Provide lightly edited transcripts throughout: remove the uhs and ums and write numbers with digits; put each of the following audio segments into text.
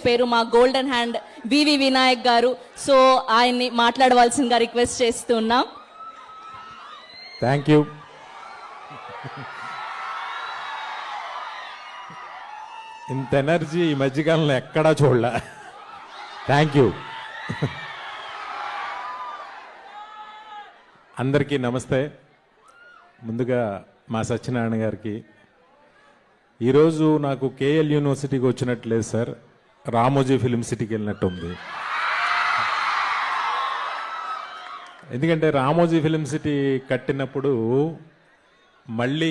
పేరు మా golden hand వివి వినాయక్ గారు. సో ఆయన్ని మాట్లాడవలసిందిగా రిక్వెస్ట్ చేస్తున్నాం. Thank you. ఇంత ఎనర్జీ ఈ మధ్యకాలంలో ఎక్కడా చూడలే. Thank you. అందరికీ నమస్తే. ముందుగా మా సత్యనారాయణ గారికి, ఈరోజు నాకు కేఎల్ యూనివర్సిటీకి వచ్చినట్లేదు సార్, రామోజీ ఫిలిం సిటీకి వెళ్ళినట్టు ఉంది. ఎందుకంటే రామోజీ ఫిలిం సిటీ కట్టినప్పుడు మళ్ళీ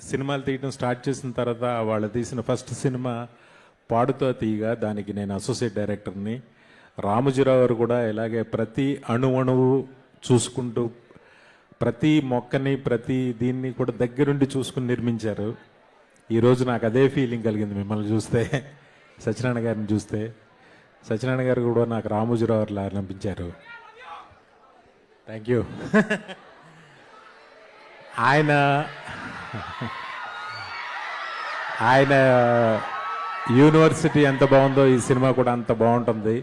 సినిమాలు తీయడం స్టార్ట్ చేసిన తర్వాత వాళ్ళు తీసిన ఫస్ట్ సినిమా పాడుతో తీయగా, దానికి నేను అసోసియేట్ డైరెక్టర్ని. రామోజీరావు గారు కూడా ఇలాగే ప్రతి అణువు చూసుకుంటూ ప్రతి మొక్కని ప్రతి దీన్ని కూడా దగ్గరుండి చూసుకుని నిర్మించారు. ఈరోజు నాకు అదే ఫీలింగ్ కలిగింది మిమ్మల్ని చూస్తే, సత్యనారాయణ గారిని చూస్తే. సత్యనారాయణ గారు కూడా నాకు రామోజీరావు గారిలా అనిపించారు. Thank you. ఆయన యూనివర్సిటీ ఎంత బాగుందో ఈ సినిమా కూడా అంత బాగుంటుంది,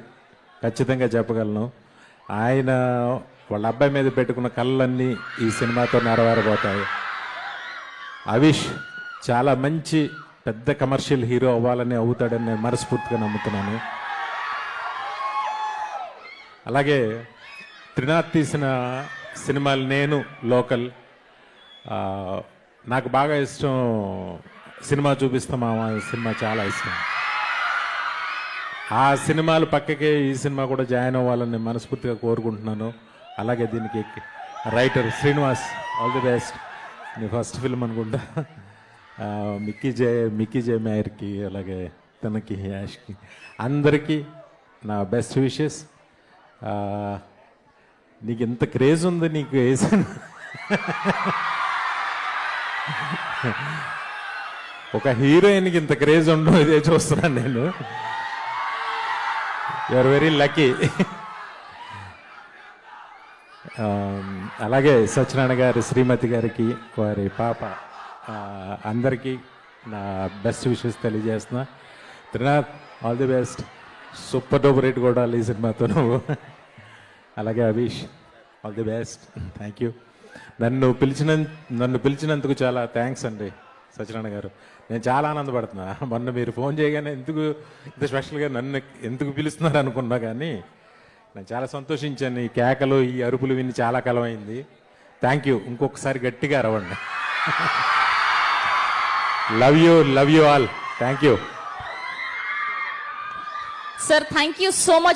ఖచ్చితంగా చెప్పగలను. ఆయన వాళ్ళ అబ్బాయి మీద పెట్టుకున్న కళ్ళన్నీ ఈ సినిమాతో నెరవేరబోతాయి. అవిష్ చాలా మంచి పెద్ద కమర్షియల్ హీరో అవ్వాలని అవుతాడని నేను మనస్ఫూర్తిగా నమ్ముతున్నాను. అలాగే త్రినాథ్ తీసిన సినిమాలు, నేను లోకల్, నాకు బాగా ఇష్టం. సినిమా చూపిస్తాం ఆ సినిమా చాలా ఇష్టం. ఆ సినిమాలు పక్కకే ఈ సినిమా కూడా జాయిన్ అవ్వాలని మనస్ఫూర్తిగా కోరుకుంటున్నాను. అలాగే దీనికి writer Srinivas, all the best. నీ ఫస్ట్ ఫిల్మ్ అనుకుంటా. మిక్కీ జే మేయర్కి, అలాగే తనకి, యాష్కి, అందరికీ నా బెస్ట్ విషెస్. నీకు ఎంత క్రేజ్ ఉంది, నీకు వేసాను. ఒక హీరోయిన్కి ఇంత క్రేజ్ ఉండడం ఇదే చూస్తున్నాను నేను. You are very lucky. అలాగే సత్యనారాయణ గారి శ్రీమతి గారికి, వారి పాప, అందరికీ నా బెస్ట్ విషెస్ తెలియజేస్తున్నా. Trinath, all the best. Super duper hit కూడా ఈ సినిమాతో నువ్వు. అలాగే Avish, all the best. Thank you. నన్ను పిలిచినందుకు చాలా థ్యాంక్స్ అండి సత్యనారాయణ గారు. నేను చాలా ఆనందపడుతున్నా. మొన్న మీరు ఫోన్ చేయగానే ఎందుకు ఇంత స్పెషల్గా నన్ను ఎందుకు పిలుస్తున్నారు అనుకున్నా, కానీ నేను చాలా సంతోషించాను. ఈ కేకలు, ఈ అరుపులు విని చాలా కాలం అయింది. Thank you. ఇంకొకసారి గట్టిగా అరవండి. Love you all. Thank you sir, thank you so much.